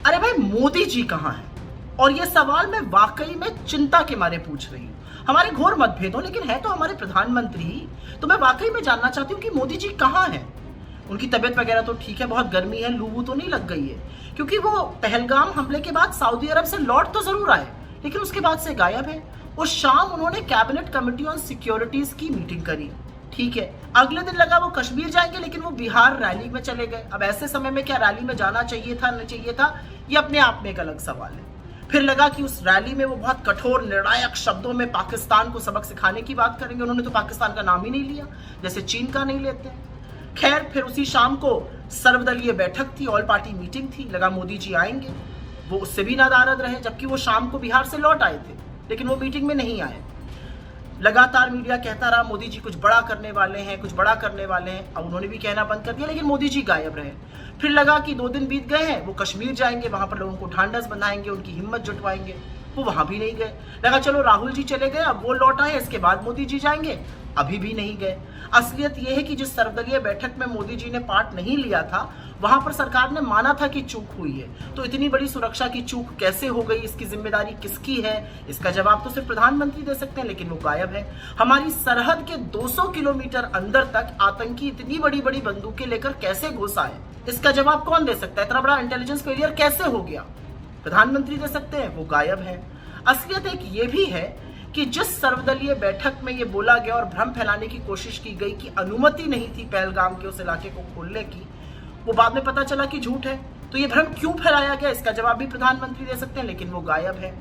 अरे भाई, मोदी जी कहाँ हैं? और ये सवाल मैं वाकई में चिंता के मारे पूछ रही हूँ। हमारे घोर मतभेद हो, लेकिन है तो हमारे प्रधानमंत्री ही। तो मैं वाकई में जानना चाहती हूँ कि मोदी जी कहाँ हैं। उनकी तबीयत वगैरह तो ठीक है, बहुत गर्मी है, लू तो नहीं लग गई है? क्योंकि वो पहलगाम हमले के बाद सऊदी अरब से लौट तो जरूर आए, लेकिन उसके बाद से गायब है। उस शाम उन्होंने कैबिनेट कमेटी ऑन सिक्योरिटीज की मीटिंग करी, ठीक है। अगले दिन लगा वो कश्मीर जाएंगे, लेकिन वो बिहार रैली में चले गए। अब ऐसे समय में क्या रैली में जाना चाहिए था, नहीं चाहिए था, ये अपने आप में एक अलग सवाल है। फिर लगा कि उस रैली में वो बहुत कठोर निर्णायक शब्दों में पाकिस्तान को सबक सिखाने की बात करेंगे। उन्होंने तो पाकिस्तान का नाम ही नहीं लिया, जैसे चीन का नहीं लेते। खैर, फिर उसी शाम को सर्वदलीय बैठक थी, ऑल पार्टी मीटिंग थी। लगा मोदी जी आएंगे, वो उससे भी नादारद रहे, जबकि वो शाम को बिहार से लौट आए थे, लेकिन वो मीटिंग में नहीं आए। लगातार मीडिया कहता रहा मोदी जी कुछ बड़ा करने वाले हैं, कुछ बड़ा करने वाले हैं। अब उन्होंने भी कहना बंद कर दिया, लेकिन मोदी जी गायब रहे। फिर लगा कि 2 दिन बीत गए हैं, वो कश्मीर जाएंगे, वहां पर लोगों को ढांढस बंधाएंगे, उनकी हिम्मत जुटवाएंगे। वो वहां भी नहीं गए। लगा चलो राहुल जी चले गए, अब वो लौट आए, इसके बाद मोदी जी जाएंगे, अभी भी नहीं गए। असलियत यह है कि जिस सर्वदलीय बैठक में मोदी जी ने पार्ट नहीं लिया था, वहां पर सरकार ने माना था कि चूक हुई है। तो इतनी बड़ी सुरक्षा की चूक कैसे हो गई, इसकी जिम्मेदारी किसकी है? इसका जवाब तो सिर्फ प्रधानमंत्री दे सकते हैं, लेकिन वो गायब है। हमारी सरहद के 200 किलोमीटर अंदर तक आतंकी इतनी बड़ी बड़ी बंदूकें लेकर कैसे घुस आए, इसका जवाब कौन दे सकता है? इतना बड़ा इंटेलिजेंस फेलियर कैसे हो गया? प्रधानमंत्री दे सकते हैं, वो गायब है। असलियत एक ये भी है कि जिस सर्वदलीय बैठक में ये बोला गया और भ्रम फैलाने की कोशिश की गई कि अनुमति नहीं थी पहलगाम के उस इलाके को खोलने की, वो बाद में पता चला कि झूठ है। तो ये भ्रम क्यों फैलाया गया, इसका जवाब भी प्रधानमंत्री दे सकते हैं, लेकिन वो गायब है।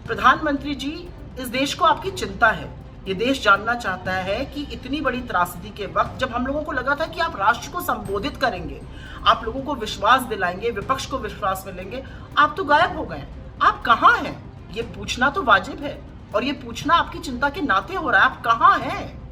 प्रधानमंत्री जी, इस देश को आपकी चिंता है। ये देश जानना चाहता है कि इतनी बड़ी त्रासदी के वक्त, जब हम लोगों को लगा था कि आप राष्ट्र को संबोधित करेंगे, आप लोगों को विश्वास दिलाएंगे, विपक्ष को विश्वास में लेंगे, आप तो गायब हो गए। आप कहाँ हैं? ये पूछना तो वाजिब है, और ये पूछना आपकी चिंता के नाते हो रहा है। आप कहाँ हैं?